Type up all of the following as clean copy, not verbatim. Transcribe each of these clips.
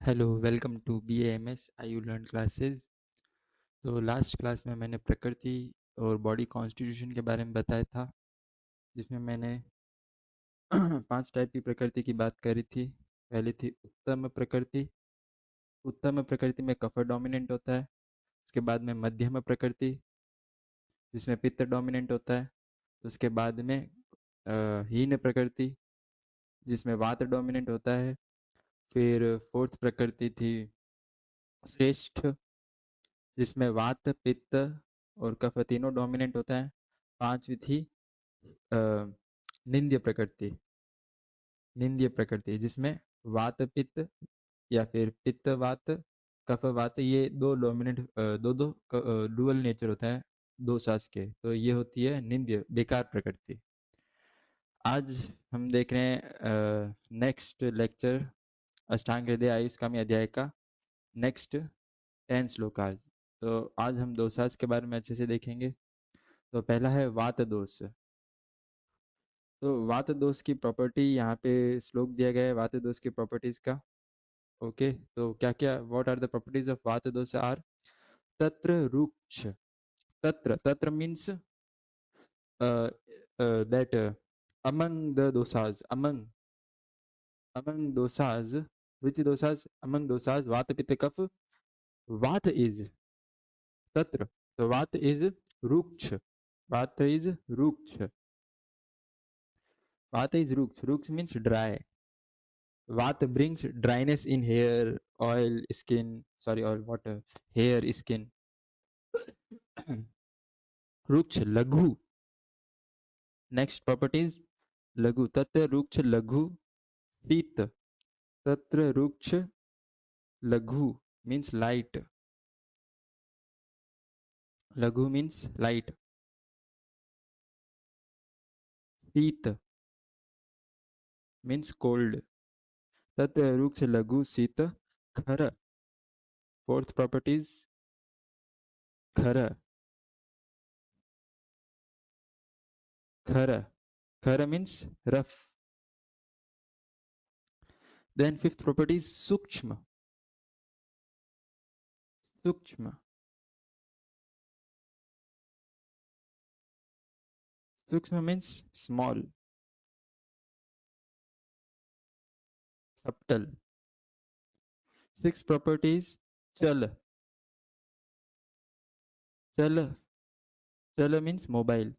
Hello welcome to BAMS I U learn classes. तो last class में मैंने प्रकृति और बॉडी कॉन्स्टिट्यूशन के बारे में बताया था, जिसमें मैंने 5 टाइप की प्रकृति की बात करी थी। पहली थी उत्तम प्रकृति। उत्तम प्रकृति में कफ डोमिनेंट होता है। उसके बाद में मध्यम प्रकृति, जिसमें पित्त डोमिनेंट होता है। उसके बाद में हीन प्रकृति, जिसमें वात डोमिनेंट होता है। फिर फोर्थ प्रकृति थी श्रेष्ठ, जिसमें वात पित्त और कफ तीनों डोमिनेंट होता है। पांचवी थी अ, निंद्य प्रकृति। निंद्य प्रकृति जिसमें वात पित्त या फिर पित्त वात कफ वात, ये दो डोमिनेंट दो दो डुअल नेचर होता है दो सांस के, तो ये होती है निंद्य बेकार प्रकृति। आज हम देख रहे हैं नेक्स्ट लेक्चर अष्टांग हृदय आयुष्कामी अध्याय का नेक्स्ट 10 श्लोकाज। तो आज हम दो सांस के बारे में अच्छे से देखेंगे। तो पहला है वात दोष। तो वात दोष की प्रॉपर्टी यहाँ पे श्लोक दिया गया है वात दोष की प्रॉपर्टीज का। ओके, तो क्या क्या what are the properties of vata dosha are तत्र रुक्ष। तत्र तत्र means that among the dosas, among dosas, which dosas, among dosas vata pitta kapha, vata is tatra, so vata is ruksha, vata is ruksha, vata is ruksha, ruksha means dry. Vata brings dryness in hair, oil, skin, sorry, oil, water, hair, skin. Ruksh, laghu. Next properties, laghu. Tatra ruksh laghu, sit. Tatra ruksh laghu means light. Laghu means light. Sit means cold. Tatra ruksh laghu sit. Khara. Fourth properties, khara. Khara. Khara means rough. Then fifth property is sukshma. Sukshma. Sukshma means small, subtle. Sixth property is chala. Chala. Chala means mobile.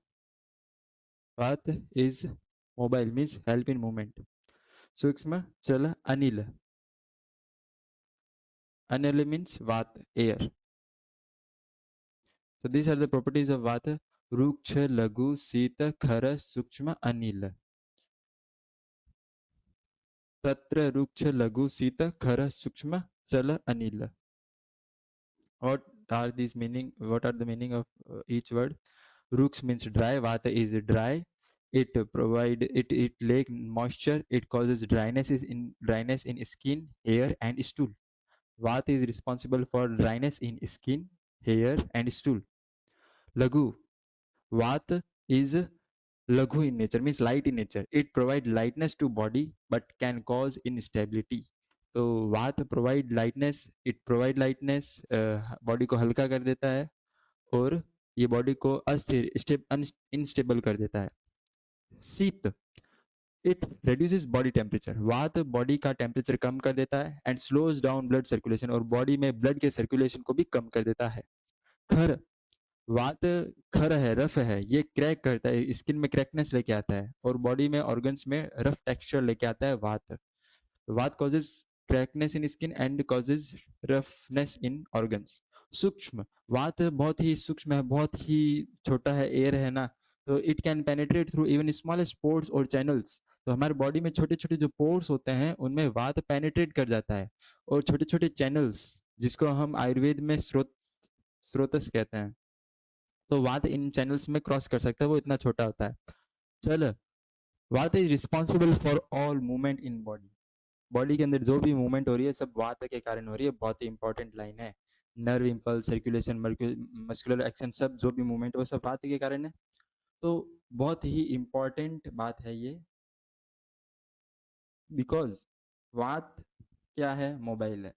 Vat is mobile, means help in movement. Sukshma, chala, anila. Anila means vat, air. So these are the properties of vata. Ruksha, lagu, sita, khara, sukshma, anila. Tatra, ruksha, lagu, sita, khara, sukshma, chala, anila. What are these meaning? What are the meaning of each word? Ruksh means dry. Vata is dry. It lack moisture. It causes dryness in skin, hair, and stool. Vata is responsible for dryness in skin, hair, and stool. Lagu. Vata is laghu in nature, means light in nature. It provides lightness to body but can cause instability. तो वात provide lightness, body को हल्का कर देता है और ये body को अस्थिर इनस्टेबल कर देता है. शीत, इट reduces बॉडी टेम्परेचर. वात बॉडी का टेम्परेचर कम कर देता है and slows down blood circulation, और बॉडी में ब्लड के सर्कुलेशन को भी कम कर देता है. खर, वात खर है, रफ है, ये क्रैक करता है, स्किन में क्रैकनेस लेके आता है और बॉडी में ऑर्गन्स में रफ टेक्सचर लेके आता है. वात, वात causes crackness in skin and causes roughness in organs. सूक्ष्म, वात बहुत ही सूक्ष्म है, बहुत ही छोटा है, एयर है ना, तो it can penetrate through even smallest pores और चैनल्स. तो हमारे बॉडी में छोटे छोटे जो पोर्स होते हैं उनमें वात पेनिट्रेट कर जाता है, और छोटे छोटे चैनल्स जिसको हम आयुर्वेद में स्रोतस कहते हैं, तो वात इन चैनल्स में क्रॉस कर सकता है, वो इतना छोटा होता है. चल, वात is responsible for all movement in body. Body के अंदर जो भी मूवमेंट हो रही है सब वात के कारण हो रही है. बहुत ही इंपॉर्टेंट लाइन है. Nerve impulse, circulation, muscular action, सब जो भी मूवमेंट वो सब वात के कारण है. तो बहुत ही इंपॉर्टेंट बात है ये, बिकॉज वात क्या है? मोबाइल है।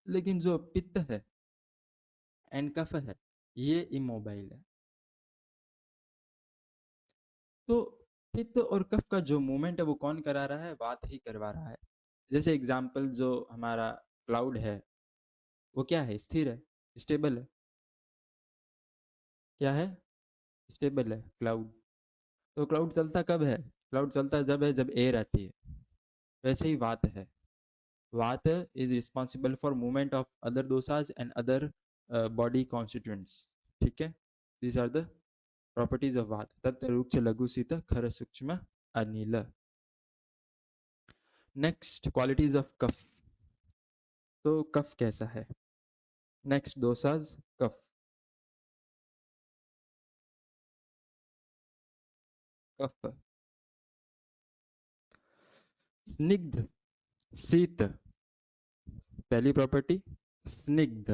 लेकिन जो पित्त है एंड कफ है, ये इमोबाइल है। तो पित्त और कफ का जो मूवमेंट है वो कौन करा रहा है? वात ही करवा रहा है। जैसे एग्जाम्पल, जो हमारा क्लाउड है वो क्या है? स्थिर है, स्टेबल है। क्या है? स्टेबल है क्लाउड। तो क्लाउड चलता कब है? क्लाउड चलता जब है जब एयर आती है। वैसे ही वात है। Vata is responsible for movement of other doshas and other body constituents. ठीक है, these are the properties of vata. तत् रुक्ष लघु शीत खर सूक्ष्म अनिल। Next, qualities of kapha. तो कफ कैसा है? नेक्स्ट, दोसाज कफ। कफ स्निग्ध, शीत, पहली प्रॉपर्टी स्निग्ध,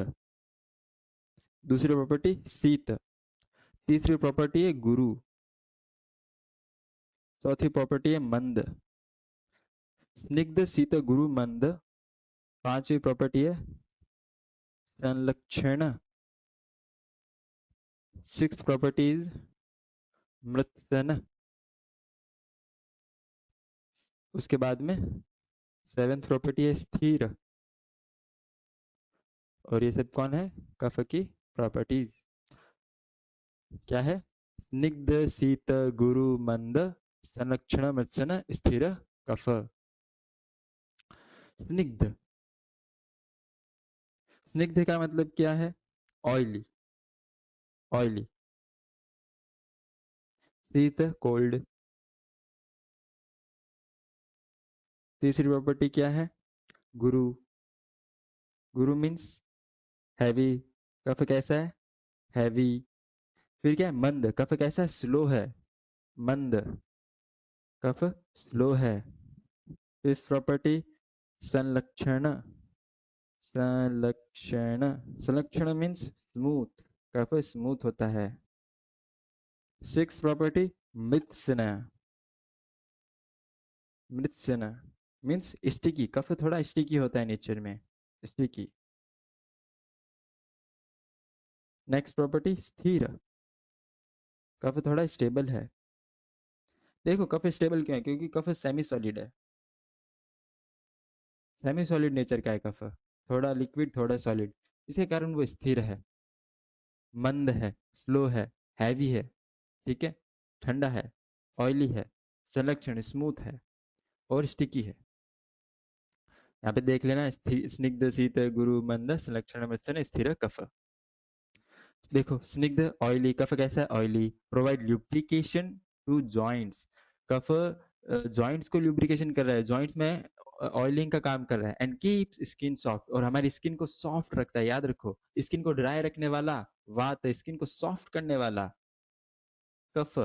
दूसरी प्रॉपर्टी शीत, तीसरी प्रॉपर्टी है गुरु, चौथी प्रॉपर्टी है मंद। स्निग्ध, शीत, गुरु, मंद। पांचवी प्रॉपर्टी है संलक्षण। सिक्स प्रॉपर्टी इज मृत्सन। उसके बाद में सेवेंथ प्रॉपर्टी है स्थिर। और ये सब कौन है? कफ की प्रॉपर्टीज। क्या है? स्निग्ध, शीत, गुरु, मंद, संलक्षण, मृत्सन, स्थिर, कफ। स्निग्ध, स्निग्ध का मतलब क्या है? Oily, oily. शीत, कोल्ड। तीसरी प्रॉपर्टी क्या है? गुरु, गुरु मीन्स हैवी। कफ कैसा है? हैवी। फिर क्या है? मंद, कफ कैसा है? स्लो है, मंद, कफ स्लो है। फिफ्थ प्रॉपर्टी संलक्षण, संलक्षण, संलक्षण मीन्स स्मूथ, कफ स्मूथ होता है। सिक्स प्रॉपर्टी मृत्सना, मृत्सना मीन्स स्टिकी, कफ थोड़ा स्टिकी होता है नेचर में, स्टिकी। नेक्स्ट प्रॉपर्टी स्थिर, कफ थोड़ा स्टेबल है। देखो कफ स्टेबल क्यों है? क्योंकि कफ सेमी सॉलिड है। सेमी सॉलिड नेचर का है कफ, थोड़ा लिक्विड थोड़ा सॉलिड, इसके कारण वो स्थिर है, मंद है, स्लो है, हैवी है। ठीक है, ठंडा है, ऑयली है, संलक्षण स्मूथ है और स्टिकी है। यहाँ पे देख लेना, स्निग्ध, शीत, गुरु, मंद, संलक्षण, मृत्सन, स्थिर, कफ। देखो स्निग्ध ऑयली, कफ कैसा है? Oily, provide lubrication to joints. कफ जॉइंट्स को ल्यूब्रिकेशन कर रहा है, जॉइंट्स में ऑयलिंग का काम कर रहा है। एंड कीप्स स्किन सॉफ्ट, और हमारी स्किन को सॉफ्ट रखता है। याद रखो, स्किन को ड्राई रखने वाला वात, स्किन को सॉफ्ट करने वाला कफ।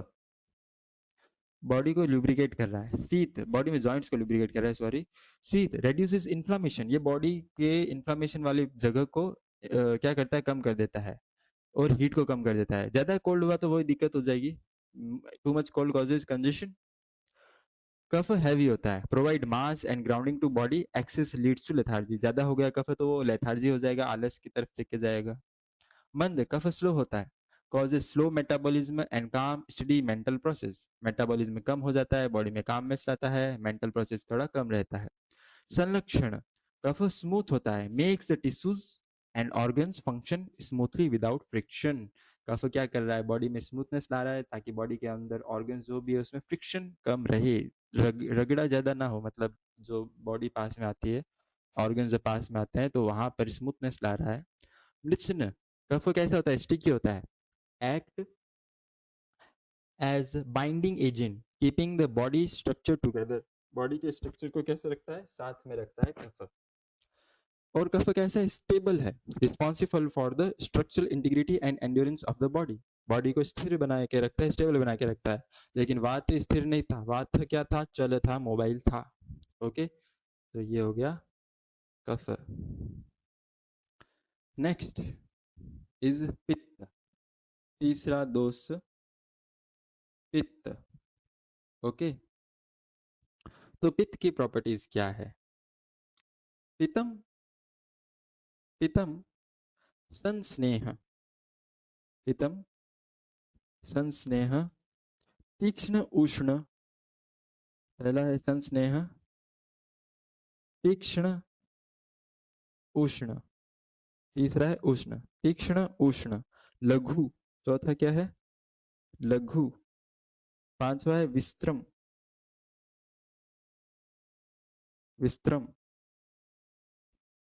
बॉडी को ल्यूब्रिकेट कर रहा है। शीत, बॉडी में जॉइंट्स को ल्यूब्रिकेट कर रहा है, सॉरी। शीत रेड्यूसेस इन्फ्लामेशन, ये बॉडी के इन्फ्लामेशन वाली जगह को क्या करता है? कम कर देता है। और हीट को कम कर देता है। ज्यादा कोल्ड हुआ तो वही दिक्कत हो जाएगी, too much cold causes congestion. Kapha heavy होता है, provide mass and grounding to body, excess leads to lethargy. ज्यादा हो गया कफ तो वो लेथार्जी हो जाएगा, आलस की तरफ चले जाएगा। मंद, कफ स्लो होता है, causes स्लो मेटाबॉलिज्म एंड काम स्टडी मेंटल प्रोसेस। मेटाबॉलिज्म कम हो जाता है, बॉडी में काम में रहता है, मेंटल प्रोसेस थोड़ा कम रहता है। संरक्षण, कफ स्मूथ होता है, makes the tissues and organs function smoothly without friction. Kapha क्या कर रहा है? बॉडी में स्मूथनेस ला रहा है, ताकि बॉडी के अंदर ऑर्गन्स जो भी है उसमें फ्रिक्शन कम रहे, रगड़ा ज्यादा ना हो। मतलब जो बॉडी पास में आती है, ऑर्गन्स जब पास में आते हैं तो वहां पर स्मूथनेस ला रहा है। लिसन, कफ कैसा होता है? स्टिकी होता है, act as binding agent, keeping the body structure together. Body के स्ट्रक्चर को कैसे रखता है? साथ में रखता है कफ। और कफ कैसा है? स्टेबल है, responsible for the structural integrity and endurance of the body. Body को स्थिर बना के रखता है, स्टेबल बना के रखता है। लेकिन वात स्थिर नहीं था, वात क्या था? चल था, मोबाइल था। ओके, तो ये हो गया कफ। नेक्स्ट इज पित्त। तीसरा दोष पित्त। ओके, तो पित्त की प्रॉपर्टीज क्या है? पितम, पितम संस्नेह, पितम संस्नेह, तीक्ष्ण उष्ण, पहला है संस्नेह, तीक्ष्ण उष्ण, तीसरा है उष्ण, तीक्ष्ण उष्ण, लघु, चौथा क्या है? लघु, पांचवा है विस्त्रम, विस्त्रम,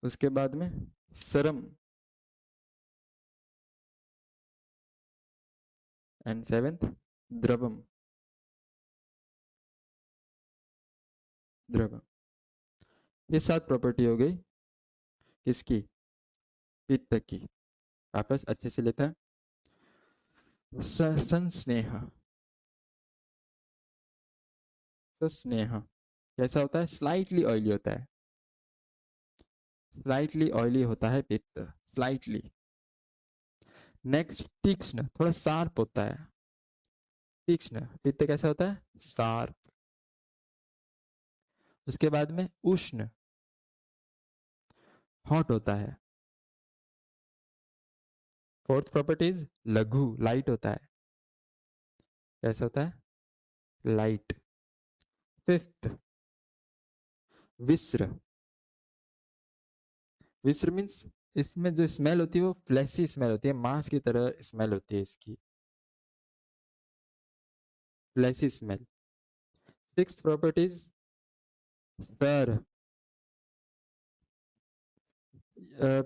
उसके बाद में सरम, एंड सेवेंथ द्रवम, द्रवम। ये 7 प्रॉपर्टी हो गई किसकी? पित्त की। वापस अच्छे से लेते हैं। संस्नेह, सस्नेह कैसा होता है? स्लाइटली ऑयली होता है, स्लाइटली ऑयली होता है पित्त, स्लाइटली। नेक्स्ट तीक्ष्ण, थोड़ा शार्प होता है, तीक्ष्ण, पित्त कैसा होता है? शार्प। उसके बाद में उष्ण, हॉट होता है। फोर्थ प्रॉपर्टीज लघु, लाइट होता है, कैसा होता है? लाइट। फिफ्थ विस्र, विस्र मीन्स इसमें जो स्मेल होती है वो फ्लैशी स्मेल होती है, मांस की तरह स्मेल होती है इसकी, फ्लैशी स्मेल। सिक्स्थ प्रॉपर्टीज सर,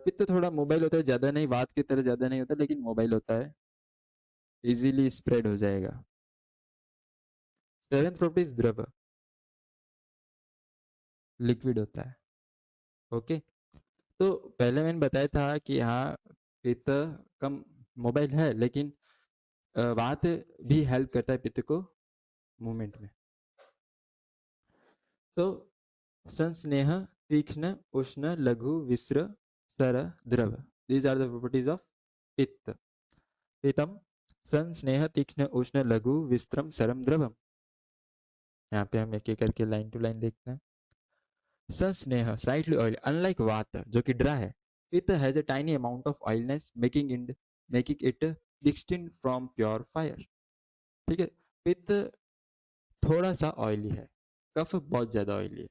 पित्त थोड़ा मोबाइल होता है, ज्यादा नहीं, वात की तरह ज्यादा नहीं होता, लेकिन मोबाइल होता है, इजीली स्प्रेड हो जाएगा। सेवेंथ प्रॉपर्टीज द्रव, लिक्विड होता है। ओके, तो पहले मैंने बताया था कि हाँ पित्त कम मोबाइल है, लेकिन वात भी हेल्प करता है पित्त को मूवमेंट में। तो संस्नेह, तीक्ष्ण, उष्ण, लघु, विस्र, सर, द्रव, these are the properties of pitta. पित्तम संस्नेह, तीक्ष्ण, उष्ण, लघु, विस्त्रम, सरम, द्रवम। यहाँ पे हम एक एक करके लाइन टू लाइन देखते हैं। संस्नेह slightly oily, unlike vata जो कि ड्राई है, पित्त has a tiny amount of oiliness making it distinct from pure fire। ठीक है, पित्त थोड़ा सा ऑयली है, कफ बहुत ज्यादा ऑयली है।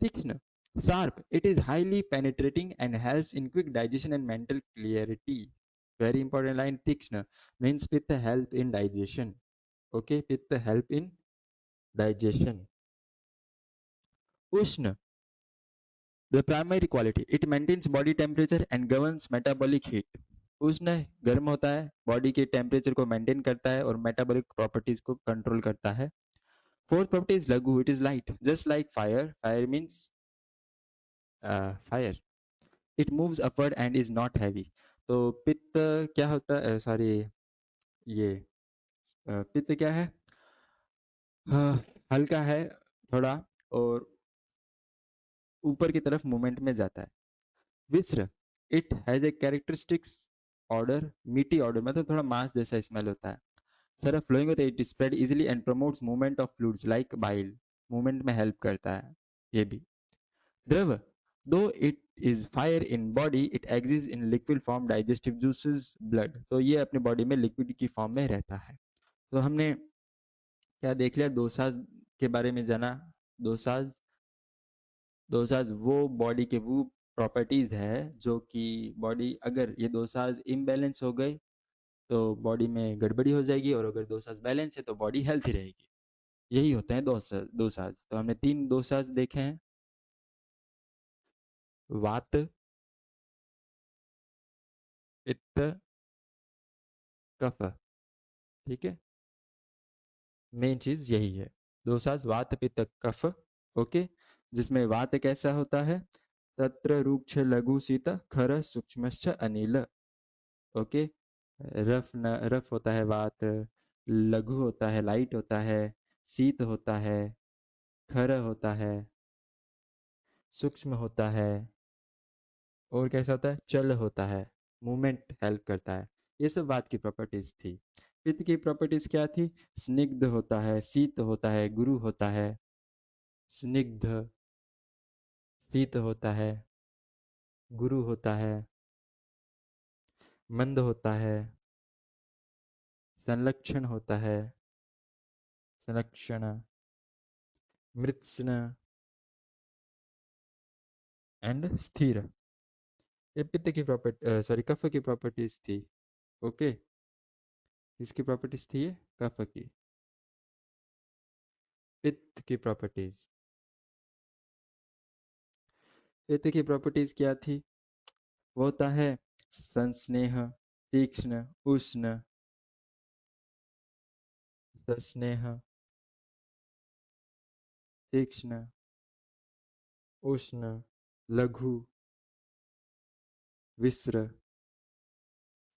तीक्ष्ण sharp, it is highly penetrating and helps in quick digestion and mental clarity। Very important line, तीक्ष्ण means pitta help in digestion। Okay, pitta help in digestion। उष्ण, the primary quality, it maintains body temperature and governs metabolic heat। उष्ण गर्म होता है, body के temperature को maintain करता है और मेटाबॉलिक प्रॉपर्टीज को कंट्रोल करता है। फोर्थ प्रॉपर्टी इज लघु, it is light just like fire, fire means fire, it moves upward and is not heavy. तो पित्त क्या होता है, सॉरी ये पित्त क्या है? हाँ, हल्का है थोड़ा, और ऊपर की तरफ मूवमेंट में जाता है। विस्र, it has a characteristics odour, meaty odour, मतलब थोड़ा मांस जैसा स्मेल होता है। सर फ्लोइंग होता है, it spread easily and promotes movement of fluids like bile, movement में हेल्प करता है ये भी। द्रव, दो it is fire in body, it exist in liquid form, digestive juices, blood, तो ये अपने बॉडी में लिक्विड की फॉर्म में रहता है। तो हमने क्या देख लिया? दोसाज के बारे में जाना। दोसाज, दोसाज वो बॉडी के वो प्रॉपर्टीज है जो कि बॉडी, अगर ये दोसाज इम्बैलेंस हो गए तो बॉडी में गड़बड़ी हो जाएगी, और अगर दोसाज बैलेंस है तो बॉडी हेल्थी रहेगी। यही होते हैं दोसाज। तो हमने 3 दोसाज देखे हैं, वात, पित्त, कफ। ठीक है, मेन चीज यही है, दोसाज वात पित्त कफ। ओके, जिसमें वात कैसा होता है? तत्र रूक्ष लघु शीत खर सूक्ष्मश्च अनिल। ओके, रफ न रफ होता है वात, लघु होता है लाइट होता है, शीत होता है, खर होता है, सूक्ष्म होता है, और कैसा होता है? चल होता है, मूवमेंट हेल्प करता है। ये सब बात की प्रॉपर्टीज थी। पित्त की प्रॉपर्टीज क्या थी? स्निग्ध होता है, शीत होता है, गुरु होता है, स्निग्ध, शीत होता है, गुरु होता है, मंद होता है, संलक्षण होता है, संलक्षण, मृत्स्न एंड स्थिर। ये पित्त की प्रॉपर्टी, सॉरी कफ की प्रॉपर्टीज थी। ओके, किसकी प्रॉपर्टीज थी ये? कफ की। पित्त की प्रॉपर्टीज, पित्त की प्रॉपर्टीज क्या थी? वो होता है संस्नेह, तीक्ष्ण, उष्ण, सस्नेह, तीक्ष्ण, उष्ण, लघु, विस्र,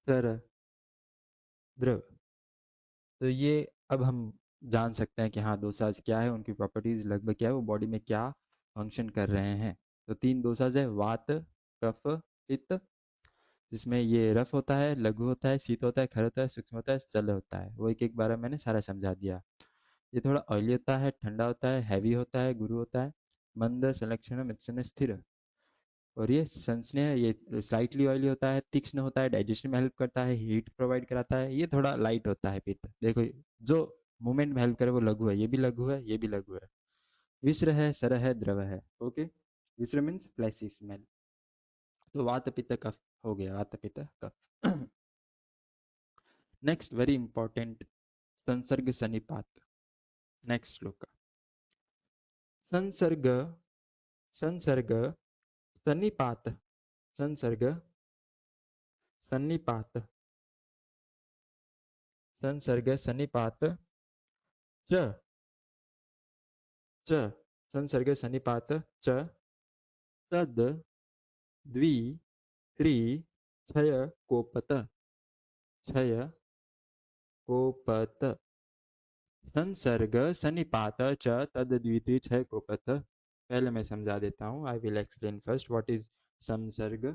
सर, द्रव। तो ये अब हम जान सकते हैं कि हाँ दोसाज क्या है, उनकी प्रॉपर्टीज लगभग क्या है, वो बॉडी में क्या फंक्शन कर रहे हैं। तो 3 दोसाज है, वात, कफ, पित्त, जिसमें ये रफ होता है, लघु होता है, शीत होता है, खर होता है, सूक्ष्म होता है, स्थल होता है। वो एक एक बार मैंने सारा समझा दिया। ये थोड़ा ऑयली होता है, ठंडा होता है, हैवी होता है, गुरु होता है, मंद, संलक्षण, मृत्सन्न, स्थिर। और ये संस्नेह, ये स्लाइटली ऑयली होता है, तीक्ष्ण होता है, डाइजेशन में हेल्प करता है, हीट प्रोवाइड कराता है। ये थोड़ा लाइट होता है पित्त। देखो जो मूवमेंट में हेल्प करे वो लघु है, ये भी लघु है, ये भी लघु है। विस्र है, सर है, द्रव है। ओके, विस्र मीन्स फ्लैसी स्मेल। तो वात पित्त कफ हो गया, वात पित्त कफ। नेक्स्ट वेरी इंपॉर्टेंट, संसर्ग सन्निपात। नेक्स्ट श्लोक का संसर्ग, संसर्ग सन्निपात, संसर्ग सन्निपात, संसर्ग सन्निपात च, च, संसर्ग सन्निपात च, तद, द्वि, त्रि, क्षय कोपत, क्षय कोपत, संसर्ग सन्निपात च तद द्वितीय क्षय कोपत। पहले मैं समझा देता हूँ। I will explain first what is samsarga.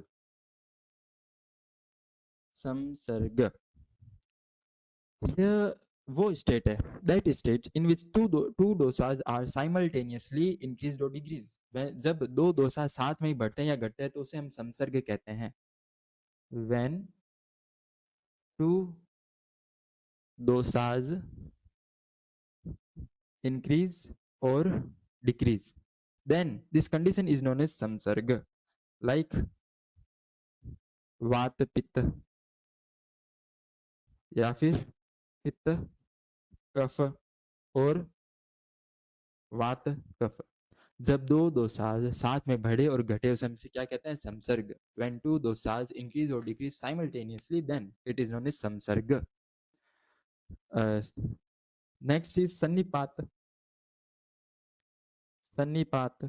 संसर्ग, यह वो स्टेट है, that state in which two doshas are simultaneously increased और डिक्रीज। जब दो डोसा साथ में ही बढ़ते हैं या घटते हैं तो उसे हम संसर्ग कहते हैं। When two doshas increase or decrease, then this condition is known as samsarga, like वात पित्त या फिर पित्त कफ और वात कफ। जब दो दोसाज साथ में बढ़े और घटे उसे हम क्या कहते हैं? संसर्ग। when two dosas increase or decrease simultaneously then it is known as samsarga. Next is सन्निपात। सन्निपात,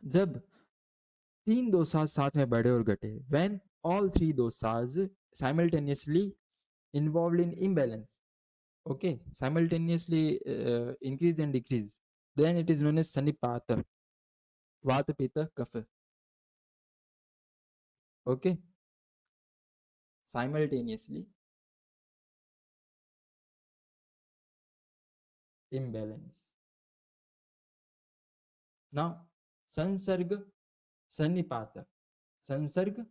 जब 3 दोसाज साथ में बढ़े और घटे, when all 3 dosas simultaneously involved in imbalance, okay, simultaneously increase and decrease, then it is known as sanipata, vata pitta kapha. Okay, simultaneously imbalance. Now sansarg, sanipata, sansarg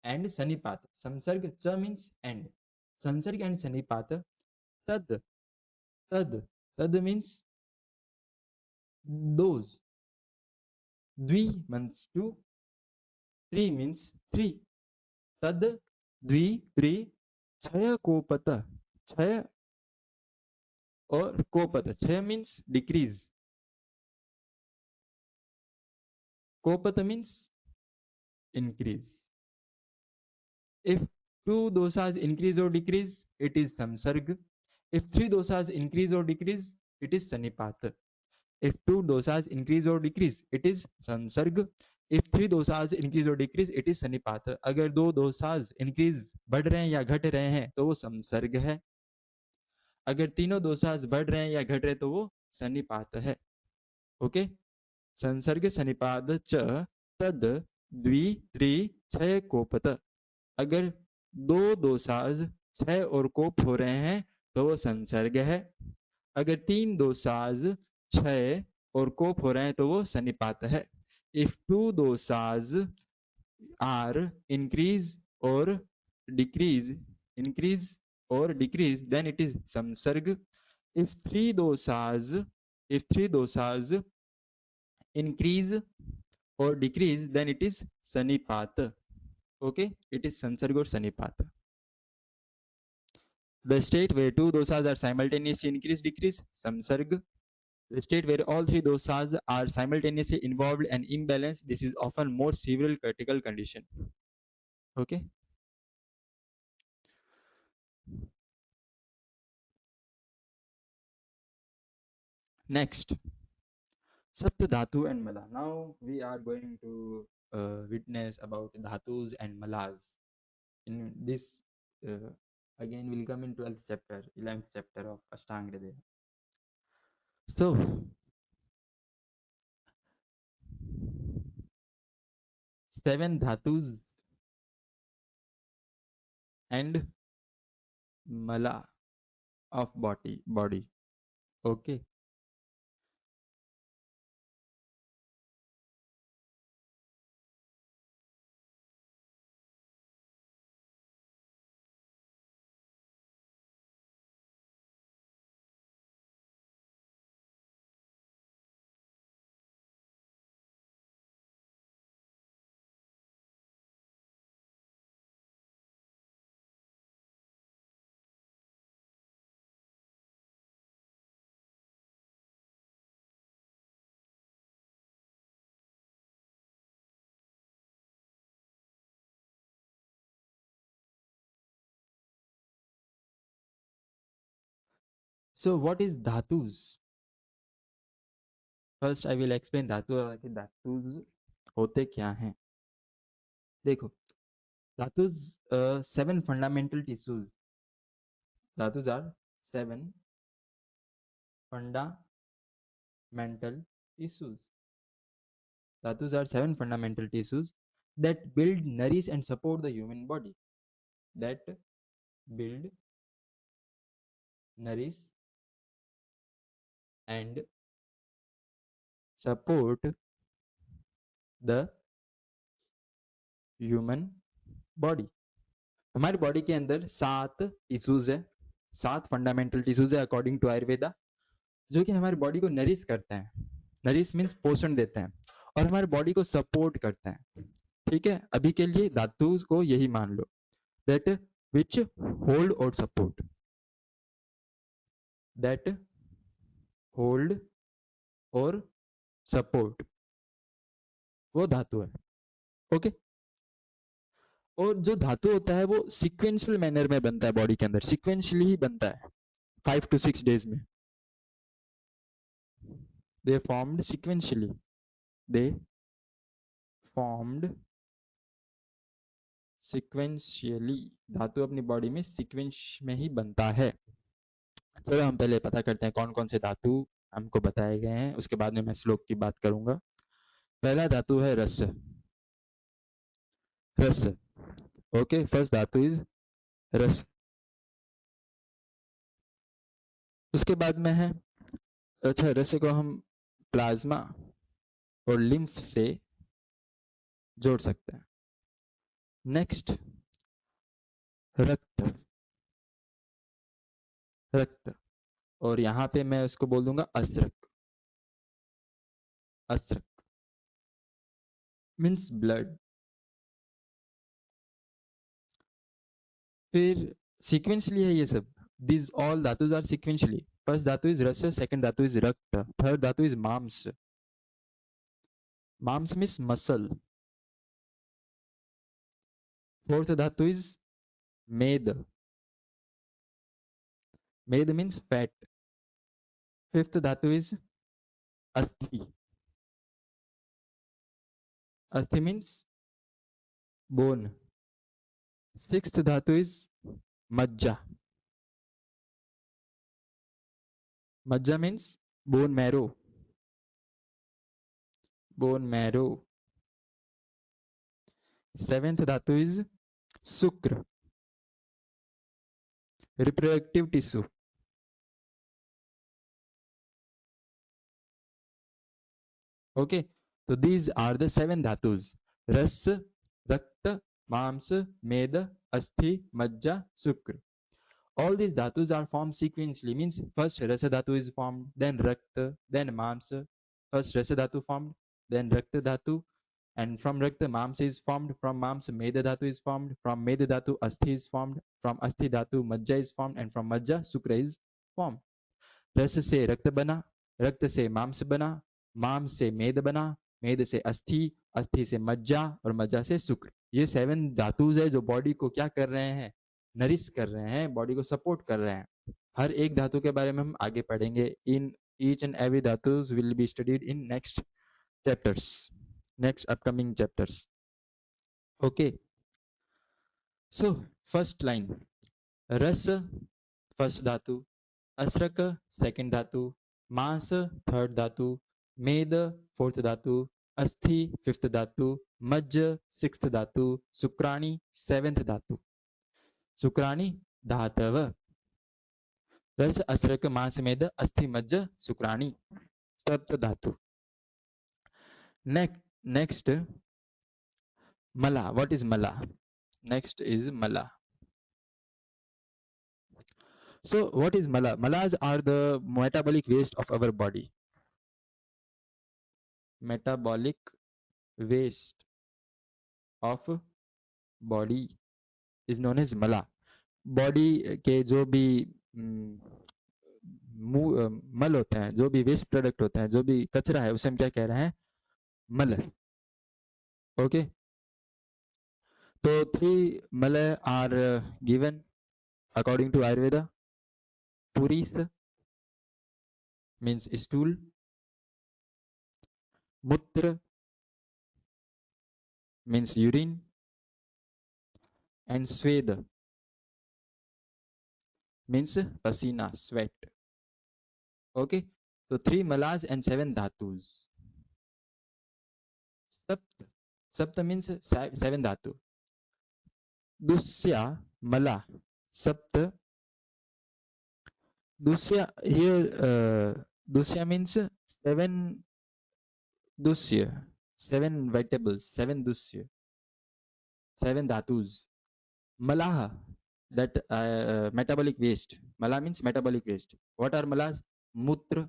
and sanipata. Samsarg cha means and, sansarg and sanipata, tad, tad, tad means those, dvi means two, three means three, तद द्वि त्रि क्षय कोपत, क्षय और कोपत, क्षय means decrease, कोपत means increase. If two dosas increase or decrease, it is samsarg. If three dosas increase or decrease, it is sanipat. If two dosas increase or decrease, it is sansarg. If three dosas increase or decrease, it is sanipat. अगर दो dosas increase बढ़ रहे हैं या घट रहे हैं तो वो संसर्ग है। अगर तीनों दोसाज बढ़ रहे हैं या घट रहे तो वो सन्निपात है। ओके, संसर्ग सन्निपात च तद द्वि त्रि क्षय कोपत। अगर दो दोसाज क्षय और कोप हो रहे हैं तो वो संसर्ग है। अगर तीन दोसाज क्षय और कोप हो रहे हैं तो वो सन्निपात है. If two doshas are decrease increase or decrease then it is samsarg. if three dosas if three dosas increase or decrease then it is sanipat. Okay, it is samsarg or sanipat. The state where two dosas are simultaneously increase decrease samsarg. The state where all three dosas are simultaneously involved and imbalanced, this is often more severe critical condition. Okay. Next, Sapt Dhatu and Mala. Now we are going to witness about Dhatus and Malas. In this, uh, again, we'll come in 12th chapter, 11th chapter of Ashtanga Hridaya. So, 7 Dhatus and Mala of body. Okay. So, what is Dhatus? First, I will explain Dhatus होते क्या हैं. देखो, Dhatus, 7 fundamental tissues. Dhatus are 7 fundamental tissues. Dhatus are 7 fundamental tissues that build, nourish, and support the human body. That build, nourish, and support the human body. हमारी body के अंदर 7 tissues है, 7 fundamental tissues है according to Ayurveda, जो कि हमारी body को nourish करते हैं. नरिश मीन्स पोषण देते हैं और हमारी बॉडी को सपोर्ट करते हैं. ठीक है, अभी के लिए धातु को यही मान लो, दैट विच होल्ड और सपोर्ट, दैट होल्ड और सपोर्ट, वो धातु है. ओके. और जो धातु होता है वो सिक्वेंशियल मैनर में बनता है, बॉडी के अंदर सिक्वेंशियली ही बनता है, 5 to 6 days में. they formed sequentially they formed sequentially. धातु अपनी बॉडी में सीक्वेंस में ही बनता है. चलो हम पहले पता करते हैं कौन कौन से धातु हमको बताए गए हैं, उसके बाद में मैं श्लोक की बात करूंगा. पहला धातु है रस. रस. ओके, फर्स्ट धातु इज रस. उसके बाद में है, अच्छा, रस को हम प्लाज्मा और लिम्फ से जोड़ सकते हैं. नेक्स्ट, रक्त. रक्त, और यहाँ पे मैं उसको बोल दूंगा अस्त्रक. अस्त्रक मीन्स ब्लड. फिर सीक्वेंशली है ये सब. This all dhatus are sequentially. First dhatu is rasa, second dhatu is rakta, third dhatu is mamsa. Mamsa means muscle. Fourth dhatu is meda. Meda means fat. Fifth dhatu is asthi. Asthi means bone. Sixth dhatu is majja. Majja means bone marrow. Bone marrow. Seventh dhatu is shukra. Reproductive tissue. Okay, so these are the 7 dhatus: ras, rakta, mams, meda, asthi, majja, shukra. All these dhatus are formed sequentially, means first rasa dhatu is formed, then rakta, then mamsa. First rasa dhatu formed, then rakta dhatu, and from rakta mamsa is formed, from mamsa meda dhatu is formed, from meda dhatu asthi is formed, from asthi dhatu majja is formed, and from majja shukra is formed. रस से रक्त बना, रक्त से मांस बना, मांस से मेद बना, मेद से अस्थि, अस्थि से मज्जा, और मज्जा से शुक्र. ये 7 धातुज है जो बॉडी को क्या कर रहे हैं, नरिश कर रहे हैं, बॉडी को सपोर्ट कर रहे हैं. हर एक धातु के बारे में हम आगे पढ़ेंगे. इन each and every dhatus will be studied in next chapters, next upcoming chapters. Okay, so first line, रस first dhatu, असरक सेकंड धातु, मांस थर्ड धातु, मेद फोर्थ धातु, अस्थि फिफ्थ धातु, मज्ज सिक्स्थ धातु, शुक्राणी सेवेंथ धातु. शुक्राणी धातव. रस असरक मांस मेद अस्थि मज्ज शुक्राणी सप्त धातु. Next mala. What is mala? Next is mala. So what is mala? Malas are the metabolic waste of our body. Metabolic waste of body is known as mala. Body के जो भी मल होते हैं, जो भी वेस्ट प्रोडक्ट होते हैं, जो भी कचरा है, उसे हम क्या कह रहे हैं, मल. ओके, तो 3 mala are given according to Ayurveda. Purisha means stool, mutra means urine, and sweda means पसीना, sweat. Okay, so 3 malas and 7 dhatus. Sapt means 7 dhatu. Dusya mala. Sapt. Dusya here, dusya means 7 dusya, 7 vegetables, 7 dusya, 7 dhatus. Malaha, that metabolic waste. Mala means metabolic waste. What are malas? Mutra,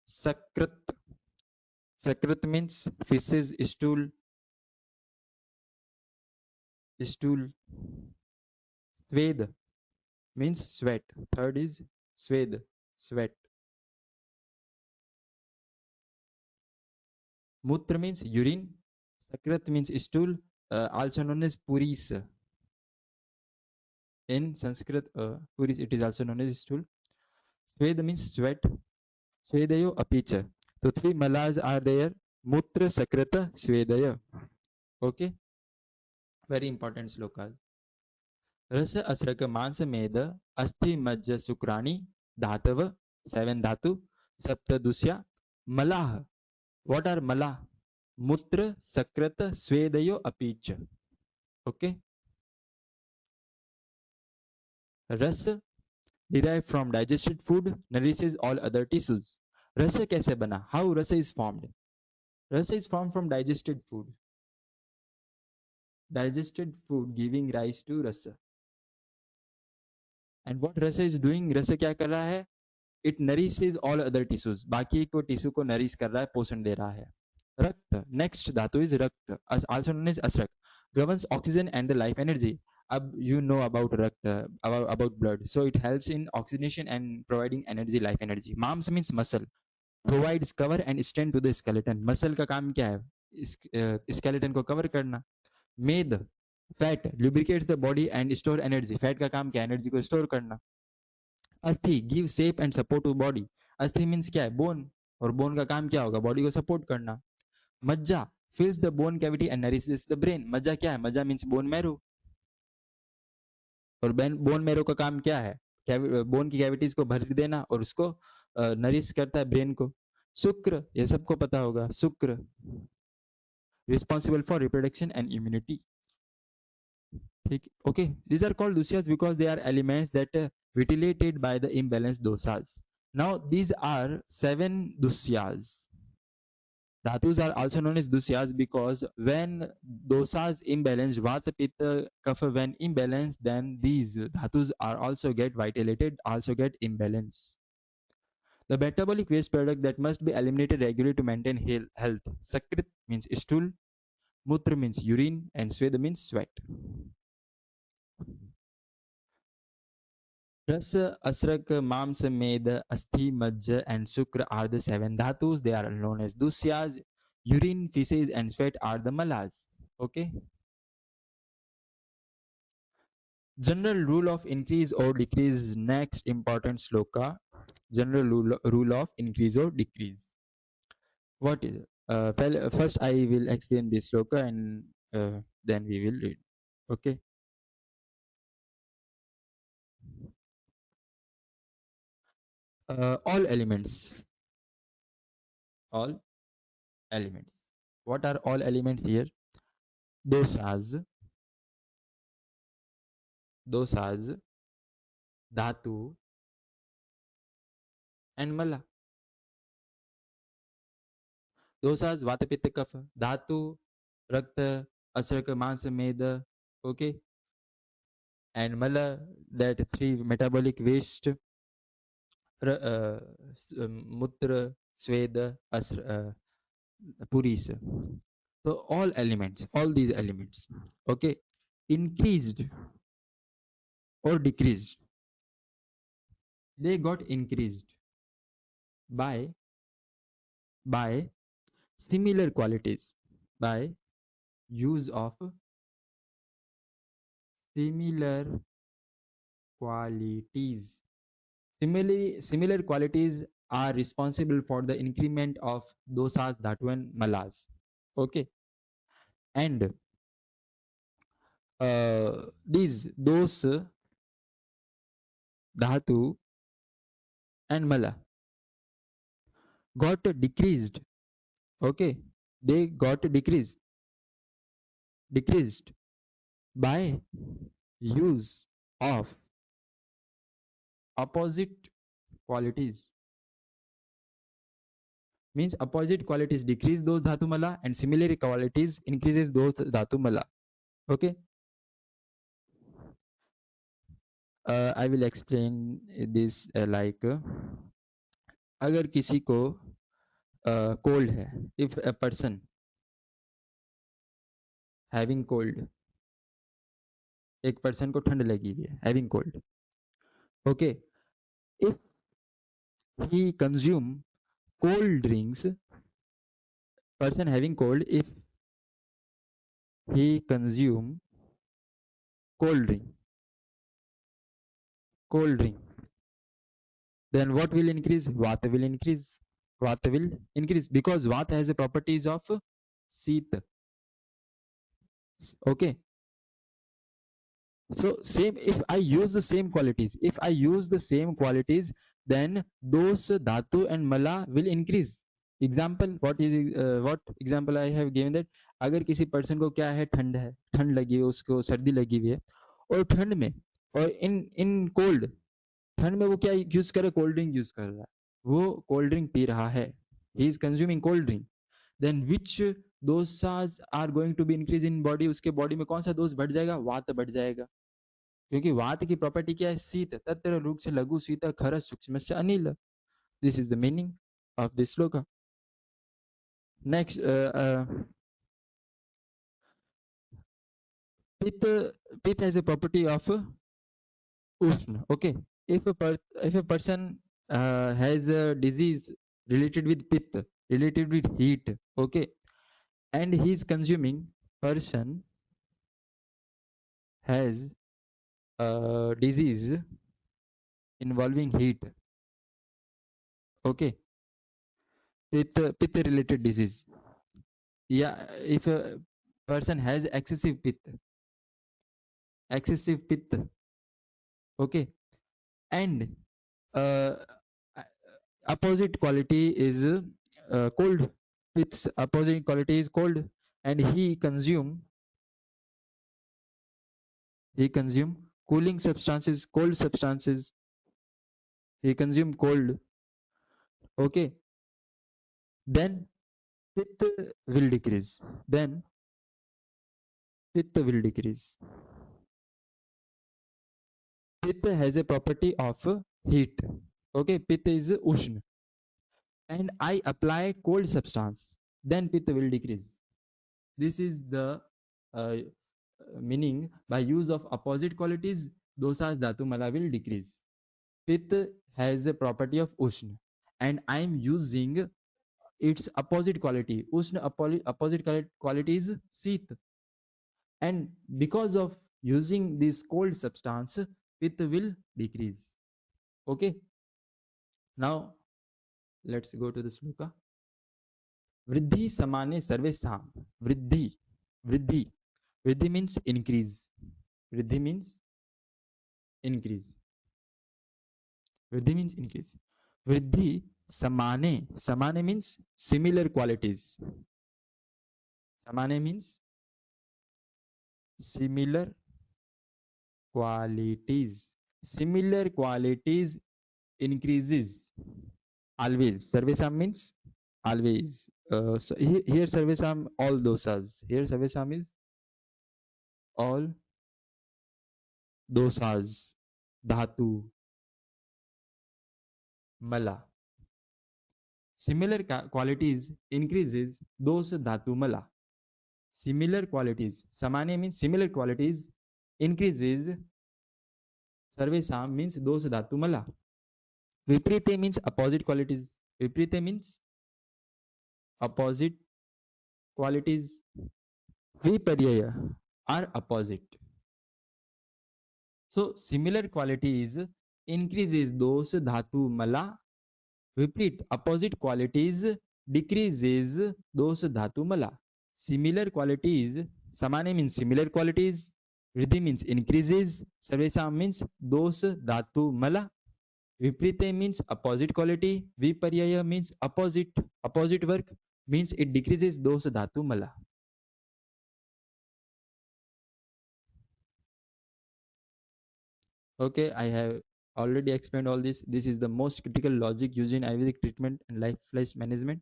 sakrat. Sakrat means feces, stool, stool. Swed means sweat. Third is swed, sweat. Mutra means urine. Sakrat means stool, also known as puris. In Sanskrit, puris, it is also known as stool. Swed means sweat. Swedayo apicha. So 3 malas are there. Mutra, Sakrata, Svedaya. Okay. Very important slokas. Rasa, Asraka, Mansa, Meda, Asthi, Majja, Sukrani, Dhatav, 7 dhatu, Sapta, Dusya, Malah. What are Malah? Mutra, Sakrata, Swedayo apicha. Okay. Rasa derived from digested food, nourishes all other tissues. Rasa kaise bana? How rasa is formed? Rasa is formed from digested food. Digested food giving rise to rasa. And what rasa is doing? Rasa क्या कर रहा है? It nourishes all other tissues. बाकी को tissue को nourish कर रहा है, पोषण दे रहा है. रक्त. Next धातु is रक्त, also known as असरक. Governs oxygen and the life energy. अब you know about रक्त, about blood. So it helps in oxygenation and providing energy, life energy. Mams means muscle. Provides cover and strength to the skeleton. Muscle का काम क्या है? Skeleton को cover करना. Med, fat, lubricates the body and store energy. Fat का काम क्या है? Energy को store करना. अस्थि, give shape and support to body. अस्थि means क्या है? Bone. और bone का काम क्या होगा? Body को support करना. मज्जा, fills the bone cavity and nourishes the brain. मज्जा क्या है? मज्जा means bone marrow. और bone marrow का काम क्या है? Bone की cavities को भर देना और उसको नरिश करता है ब्रेन को. शुक्र, ये सबको पता होगा. शुक्र, responsible for reproduction and immunity. Okay, these are called dusyas because they are elements that vitilated by the imbalanced dosas. Now these are 7 dusyas. Dhatus are also known as dusyas because when dosas imbalanced, vata, pitta, kapha, when imbalanced, then these dhatus are also get vitilated, also get imbalanced. The metabolic waste product that must be eliminated regularly to maintain health. Sakrit means stool, mutra means urine, and sweda means sweat. Rasa, Asrak, Mamsa, Meda, Asthi, Majja, and Sukra are the seven dhatus. They are known as dusyas. Urine, feces, and sweat are the malas. Okay. General rule of increase or decrease. Next important sloka. General rule of increase or decrease. What is it? First, I will explain this sloka and then we will read. Okay. All elements. All elements. What are all elements here? Dosas, dosas, dhatu, and mala. Dosas, vata, pitta, kapha. Dhatu, rakta, asraka, mansa, meda. Okay. And mala, that three metabolic waste. Mutra, sweda, puris. So all elements, all these elements, okay, increased or decreased, they got increased by by similar qualities, by use of similar qualities. Similar qualities are responsible for the increment of dosas, dhatu, and malas. Okay, and those dhatu and mala got decreased. Okay, they got decreased by use of opposite qualities. Means opposite qualities decrease those dhatu mala and similar qualities increases those dhatu mala. Okay, I will explain this like अगर किसी को cold है, if a person having cold, एक person को ठंड लगी हुई है, having cold. Okay, if he consume cold drinks, person having cold, if he consume cold drink, cold drink, then what will increase? Vata will increase. Vata will increase because Vata has the properties of Sita. Okay. So same, if I use the same qualities, then those Dhatu and Mala will increase. Example, what example I have given that अगर किसी person को क्या है, ठंड लगी है, उसको सर्दी लगी हुई है, और ठंड में, और इन कोल्ड, ठंड में वो क्या यूज कर रहा है, कोल्ड ड्रिंक यूज कर रहा है, वो कोल्ड ड्रिंक पी रहा है, he is consuming cold drink, then which dosas are going to be increased in body, उसके बॉडी में कौन सा दोष बढ़ जाएगा, वात बढ़ जाएगा, क्योंकि वात की प्रॉपर्टी क्या है, शीत, तत्र रुक्ष लघु शीत खर सूक्ष्म Anil. This is the meaning of this shloka. Next, पित्त has a property of ushna. Okay, if a person has a disease related with pitta, related with heat, okay, and he is consuming, person has a disease involving heat, okay, pitta related disease. Yeah, if a person has excessive pitta, okay, and uh, opposite quality is cold, its opposite quality is cold, and he consume cooling substances, cold substances, he consume cold, okay, then Pitta will decrease. Then Pitta will decrease. Pitta has a property of heat. Okay, Pitta is Ushna. And I apply cold substance, then Pitta will decrease. This is the uh, meaning by use of opposite qualities, dosas dhatu mala will decrease. Pitta has a property of Ushna, and I am using its opposite quality. Ushna opposite quality is Sit, and because of using this cold substance, Pitta will decrease. Okay, now let's go to the sloka. Vriddhi samane sarvesam. Vriddhi. Vriddhi. Vriddhi means increase. Vriddhi means increase. Vriddhi means increase. Vriddhi samane. Samane means similar qualities. Samane means similar qualities. Similar qualities increases. Always. Sarvesam means always. So here Sarvesam all dosas. Here Sarvesam is all dosas. Dhatu. Mala. Similar qualities increases those dhatu mala. Similar qualities. Samane means similar qualities increases. Sarvesam means those dhatu mala. Viprite means opposite qualities. Viprite means opposite qualities. Viparyaya are opposite. So similar qualities increases those dhatu mala. Vipreet opposite qualities decreases those dhatu mala. Similar qualities, samane means similar qualities, riddhi means increases, sarvesam means those dhatu mala, viprite means opposite quality, viparyaya means opposite work, means it decreases those dhatu mala. Okay, I have already explained all this. This is the most critical logic used in Ayurvedic treatment and life management.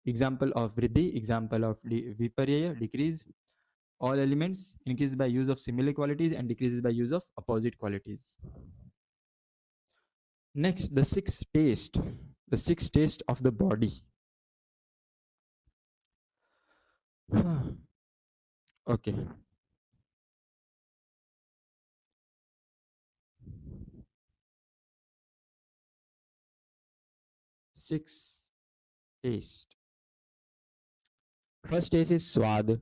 Example of vriddhi, example of viparyaya, decrease. All elements increase by use of similar qualities and decreases by use of opposite qualities. Next, the sixth taste. The sixth taste of the body. Okay. Six taste. First taste is swad.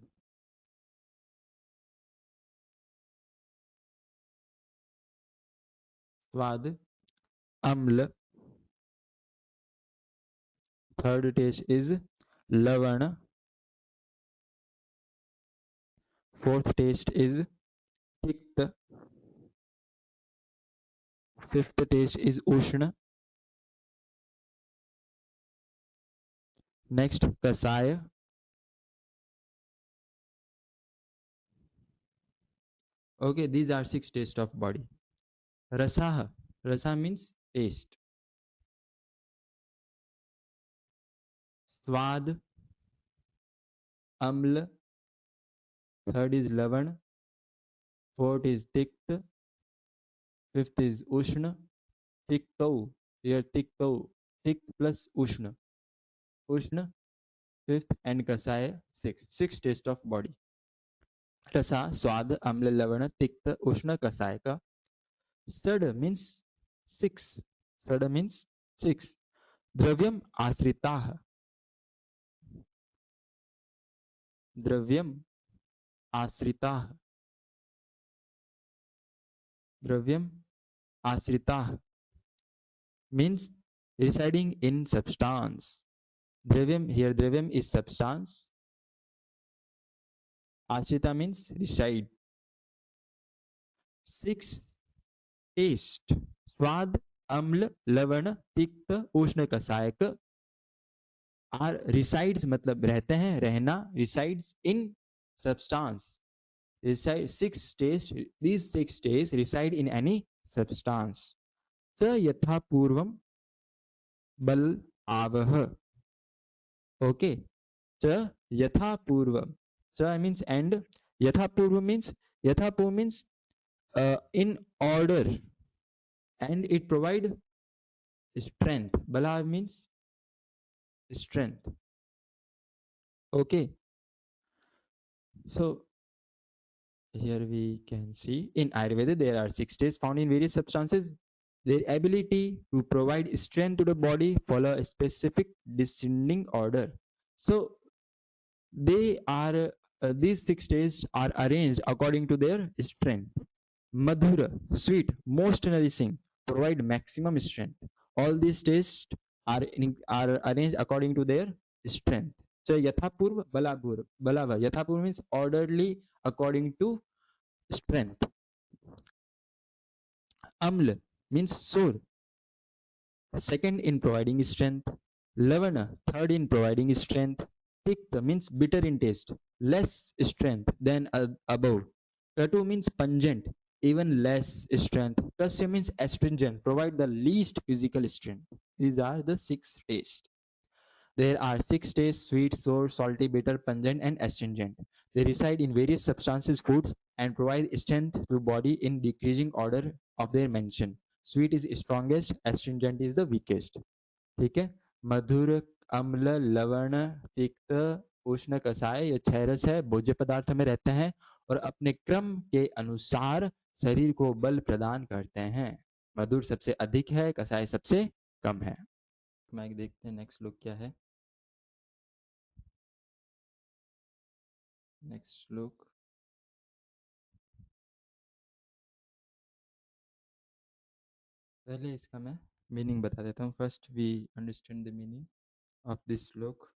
Swad. Amla. Third taste is lavana. Fourth taste is tikta. Fifth taste is ushna. Next, kasaya. Okay, these are six tastes of body. Rasaha. Rasa means taste. Swad. Amla. Third is lavan. Fourth is tikta. Fifth is ushna. Tiktau. Here tiktau. Tikt plus ushna. Ushna. Fifth and kasaya. Six. Six taste of body. Rasa, swad, amla, lavana, tikta, ushna, kasaya ka. Sada means six. Sada means six. Dravyam asritah. Dravyam asritah. Dravyam asritah means residing in substance. Dravyam, here dravyam is substance. Asrita means reside. Six taste. Swad, amla, lavana, tikta, उष्ण कसायक are resides मतलब रहते हैं रहना resides in substance. Reside six taste, these six taste reside in any substance. स यथा पूर्वम बल आवह. Okay, च यथा पूर्वम. Cha means and, yatha purva means in order, and it provide strength. Bala means strength. Okay, so here we can see in Ayurveda there are 6 states found in various substances. Their ability to provide strength to the body follow a specific descending order. So they are these 6 states are arranged according to their strength. Madhura, sweet, most nourishing, provide maximum strength. All these tastes are arranged according to their strength. So yathapurva, balava. Yathapurva means orderly according to strength. Amla means sour, second in providing strength. Lavana, third in providing strength. Tikta means bitter in taste, less strength than above. Katu means pungent, even less strength. Kasya means astringent, provide the least physical strength. These are the 6 tastes. There are 6 tastes: sweet, sour, salty, bitter, pungent, and astringent. They reside in various substances, foods, and provide strength to body in decreasing order of their mention. Sweet is strongest, astringent is the weakest. ठीक है. मधुर, अम्ल, लवण, तिक्त, उष्ण, कसाय, ये 6 रस है, भोज्य पदार्थ में रहते हैं और अपने क्रम के अनुसार शरीर को बल प्रदान करते हैं. मधुर सबसे अधिक है, कसाय सबसे कम है. मैं देखते हैं नेक्स्ट श्लोक क्या है. नेक्स्ट श्लोक पहले इसका मैं मीनिंग बता देता हूँ. First we understand the meaning of this shloka.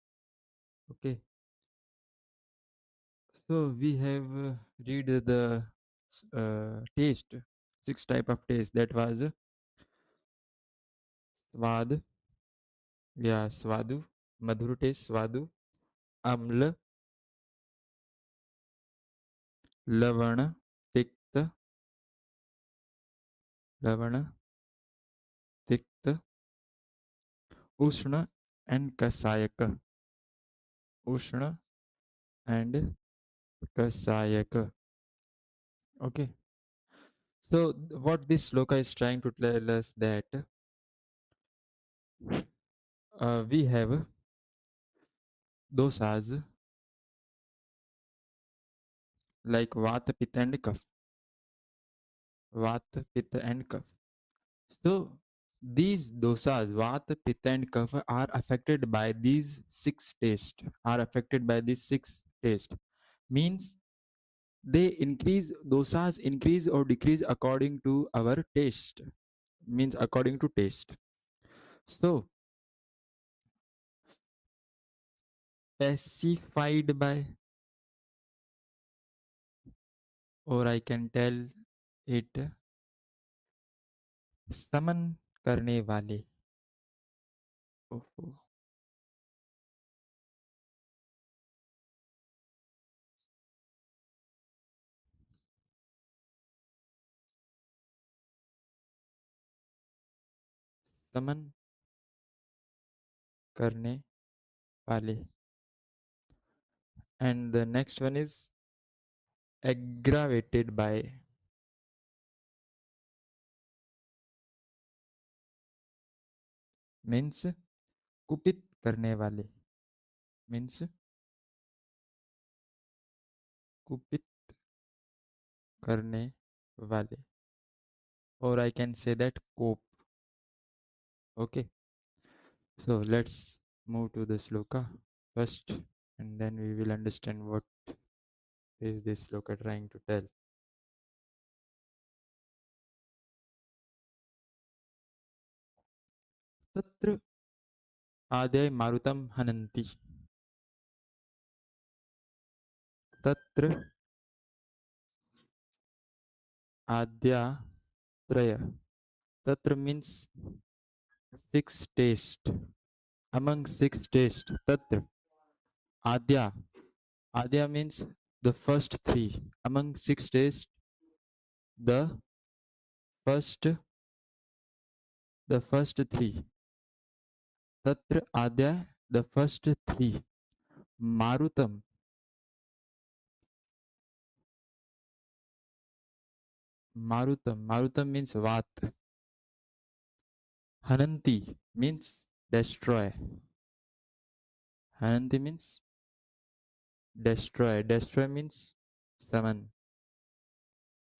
Okay, so we have read the taste, 6 type of taste. That was swad, yeah, swadu, madhur taste, swadu, amla, lavana, tikta, lavana, tikta, ushna, and kasayaka. Ushna and kasayaka. Okay. So what this sloka is trying to tell us that we have dosas like vata, pitta, and kapha. Vata, pitta, and kapha. So these dosas, vata, pitta, and kapha, are affected by these 6 tastes. Are affected by these 6 tastes. Means they increase, dosas increase or decrease according to our taste. Means according to taste. So pacified by, or I can tell it, समन करने वाले. ओहो, समन करने वाले. And the next one is aggravated by. Means कुपित करने वाले. Means कुपित करने वाले. Or I can say that cope. Okay. So let's move to the sloka first, and then we will understand what is this sloka trying to tell. तत्र आदय मारुतम हनन्ति. तत्र आद्या त्रय. Tatra means 6 taste. Among 6 taste, Tatra, Adya. Adya means the first 3. Among 6 taste, the first the first 3. Tatra Adya, the first 3. Marutam. Marutam means Vat. Hananti means destroy. Hananti means destroy. Destroy means summon.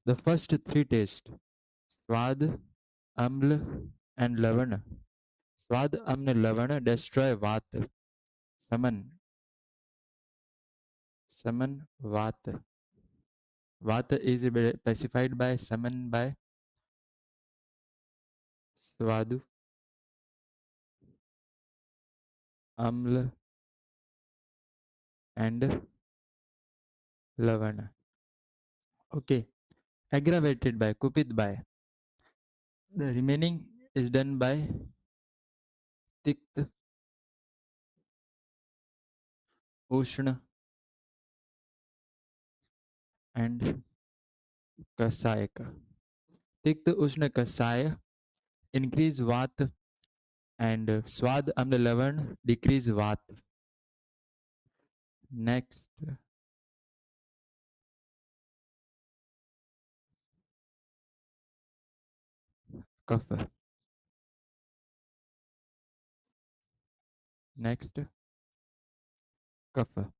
The first three tastes, Swad, Amla, and Lavana. Swad, Amla, Lavana destroy Vat. Summon. Summon Vat. Vata is specified by summon by Swadu, Amla, and Lavana. Okay. Aggravated by, Kupit by. The remaining is done by Tikt, Ushna, and Kasayaka. Tikt, Ushna, Kasaya increase Vat, and Swad, Amla, Lavan decrease Vat. Next, Kapha. Next, Kapha.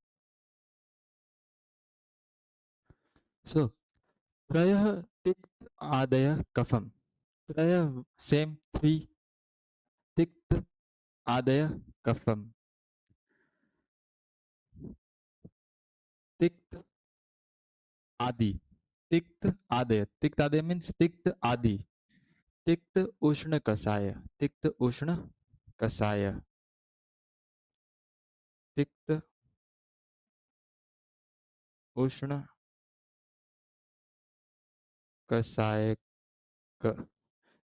So, Trayah Tikt Adaya Kafam. Trayah, same, three. Tikt Adaya Kafam. Tikt Adi. Tikt Adaya. Tikt Adaya means Tikt Adi. Tikt Ushna Kasaya. Tikt Ushna Kasaya. Tikt Ushna Kasaya.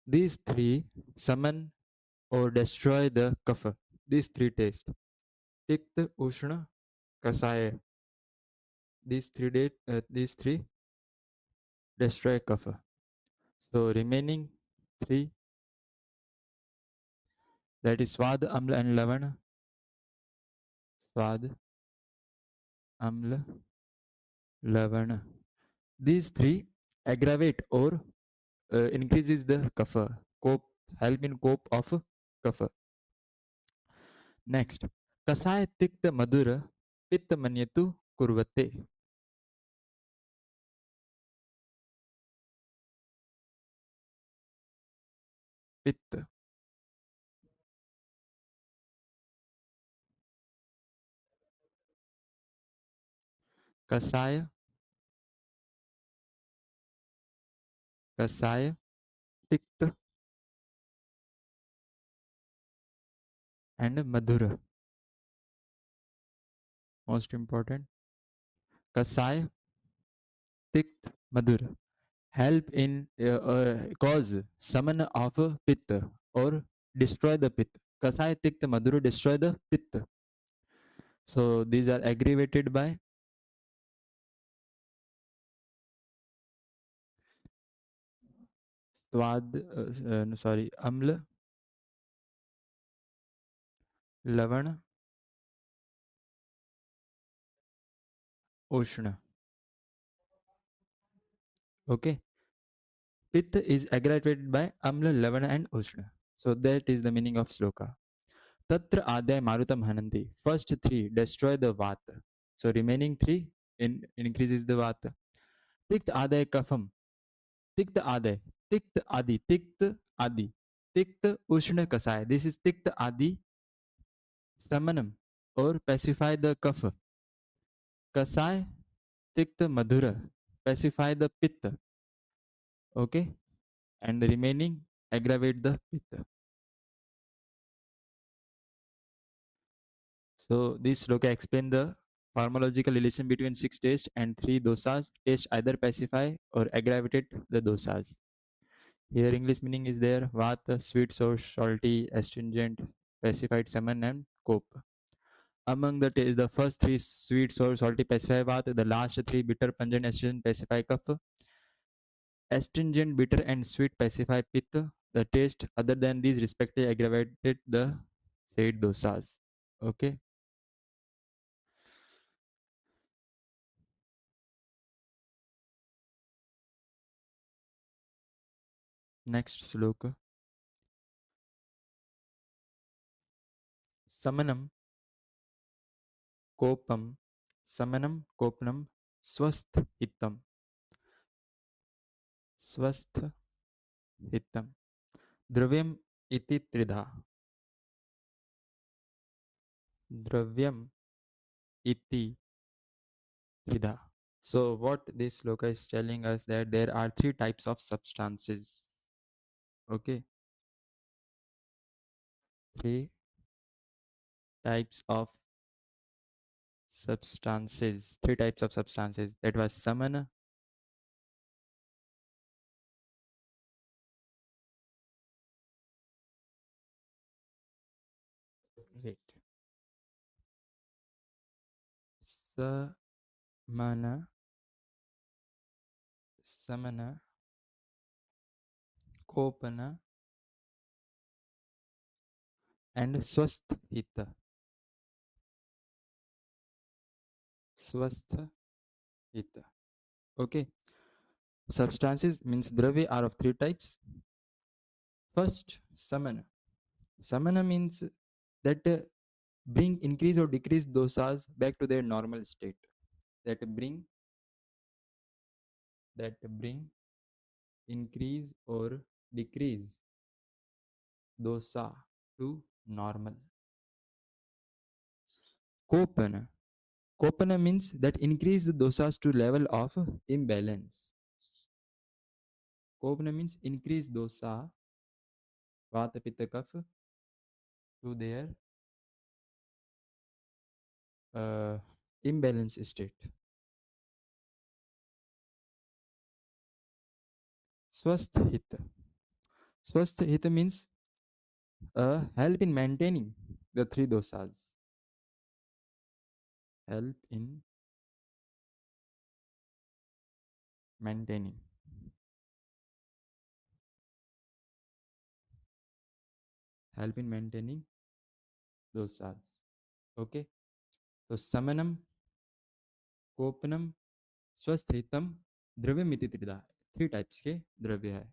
These three summon or destroy the kapha. These three taste. Tikt Ushna Kasaya. These three destroy kapha. So remaining three, that is Swad, Amla, and Lavana. Swad, Amla, Lavana. These three aggravate or increases the kapha, cope, help in cope of kapha. Next, Kasaya Tikta Madura Pitta Manyatu Kurvate. Pitta. Kasaya, Kasaya, Tikta, and Madhura. Most important. Kasaya, Tikt, Madhura. Help in cause summon of Pitta or destroy the Pitta. Kasaya, Tikta, Madhura destroy the Pitta. So these are aggravated by Swad, no, sorry, Amla, Lavana, Ushna. Okay. Pitta is aggravated by Amla, Lavana, and Ushna. So that is the meaning of sloka. Tatra Adaya Marutam Hananti. First three destroy the Vata. So remaining three increases the Vata. Tikt Adaya Kafam. Tikt Adaya. Tikt Adi. Tikt Adi. Tikt Ushna Kasaya. This is Tikt Adi Samanam or pacify the Kapha. Kasai Tikta Madhura. Pacify the Pitta. Okay. And the remaining aggravate the Pitta. So this sloka explain the pharmacological relation between six tastes and three dosas. Taste either pacify or aggravate the dosas. Here English meaning is there: vata, sweet, sour, salty, astringent, pacified, summon, and cope. Among the taste, the first three sweet, sour, salty pacify vata. The last three bitter, pungent, astringent pacify kapha. Astringent, bitter, and sweet pacify pitta. The taste other than these respectively aggravated the said dosas. Okay. Next sloka. Samanam kopam. Samanam kopnam swasth hitam. Swasth hitam. Dravyam iti tridha. Dravyam iti tridha. So what this sloka is telling us that there are three types of substances. Okay, three types of substances. Three types of substances. That was samana. Wait. Samana, samana, kopana, and swasthita. Swasthita. Okay. Substances means dravya are of three types. First, samana. Samana means that bring increase or decrease dosas back to their normal state. That bring increase or decrease dosa to normal. Kopana. Kopana means that increase the dosas to level of imbalance. Kopana means increase dosa, vata pitta kapha to their uh, imbalance state. Swasthita. Swasthita means help in maintaining the three dosas. Help in maintaining. Help in maintaining dosas. Okay. So samanam, कोपनम, स्वस्थितम, द्रव्यमिति त्रिधा. Three types के द्रव्य है.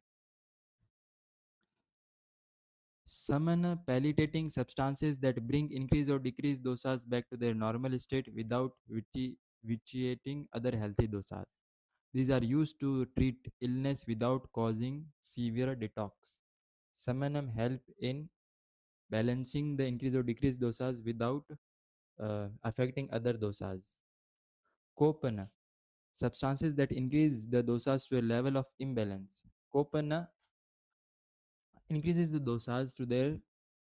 Samana palliating substances that bring increase or decrease dosas back to their normal state without vitiating other healthy dosas. These are used to treat illness without causing severe detox. Samanam help in balancing the increase or decrease dosas without affecting other dosas. Kopana, substances that increase the dosas to a level of imbalance. Kopana increases the dosas to their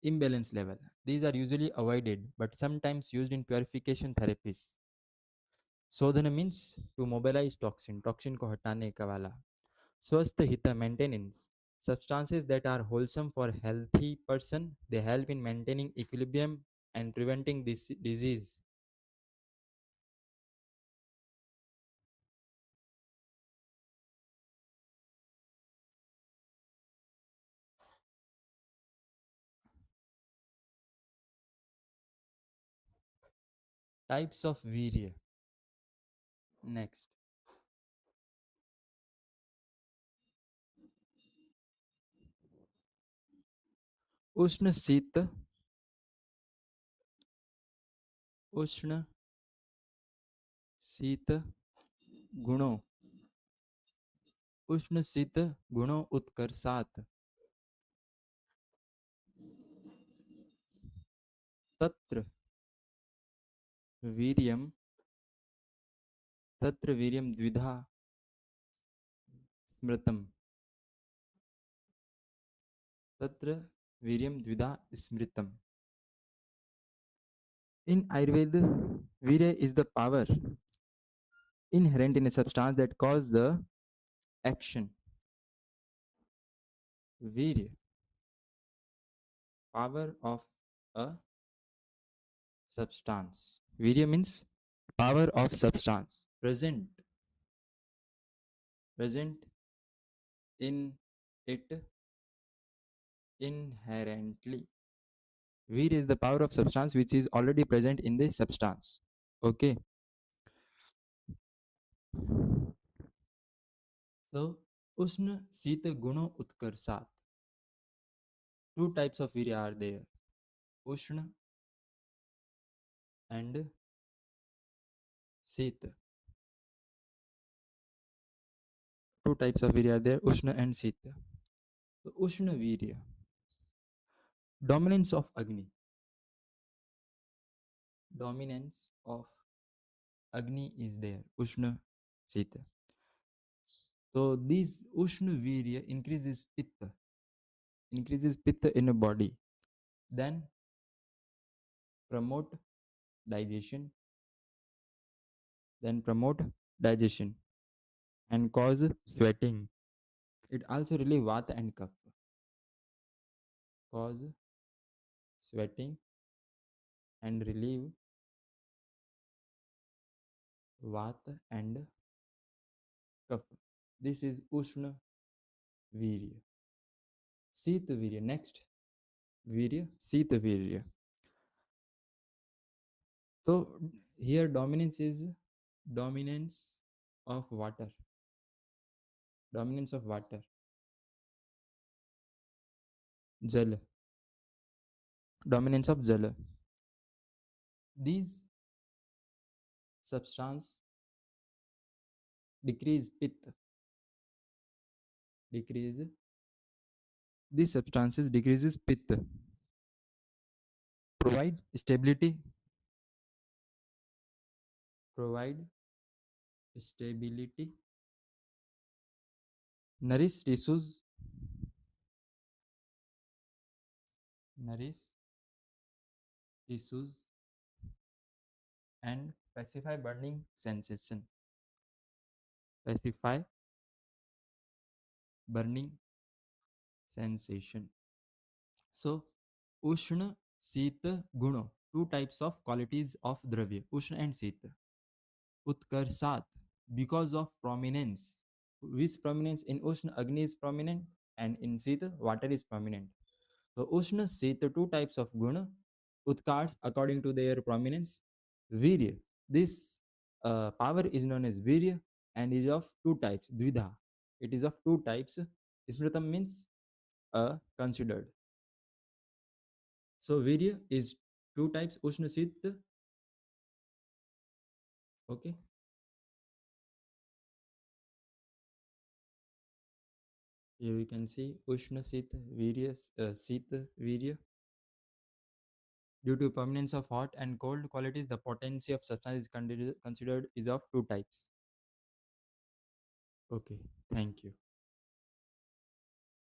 imbalance level. These are usually avoided but sometimes used in purification therapies. Sodhana means to mobilize toxin, toxin को हटाने का वाला. स्वस्थ हित maintenance, substances that are wholesome for healthy person. They help in maintaining equilibrium and preventing this disease. Types of virya. Next, उष्ण शीत, उष्ण शीत गुणों, उष्ण शीत गुणों उत्कर्षात तत्र वीर्यम, तत्र वीर्यम द्विधा स्मृतम, तत्र वीर्यम द्विधा स्मृतम. In Ayurveda, virya is the power inherent in a substance that causes the action. Virya, power of a substance. Virya means power of substance present in it inherently. Virya is the power of substance which is already present in the substance. Okay. So Ushna Sita Guno Utkarsat. Two types of virya are there, Ushna and Sita. Two types of virya are there, Ushna and Sita. So Ushna virya, dominance of Agni. Dominance of Agni is there, Ushna Sita. So this Ushna virya increases pitta in a body, then promote digestion, and cause sweating. It also relieve vata and kapha, cause sweating and relieve vata and kapha. This is Ushna virya. Sita virya. Next virya, Sita virya. So here dominance is dominance of water. Dominance of water. Jala. Dominance of Jala. These substance decrease pitta. Decrease. These substances decreases pitta. Provide stability. Provide stability. Nourish tissues. Nourish tissues and pacify burning sensation. Pacify burning sensation. So, Ushna, Sita, Guno, two types of qualities of Dravya, Ushna and Sita. Utkarsat, because of prominence. Which prominence? In Ushna, Agni is prominent, and in Sita, water is prominent. So, Ushna, Sita, two types of Guna. Utkars, according to their prominence. Virya, this power is known as Virya and is of two types, Dvidha. It is of two types. Smritam means considered. So Virya is two types, Ushna Sita. Okay. Here you can see Ushna Sita, Virya, Sita, Virya. Due to permanence of hot and cold qualities, the potency of substance is considered is of two types. Okay, thank you.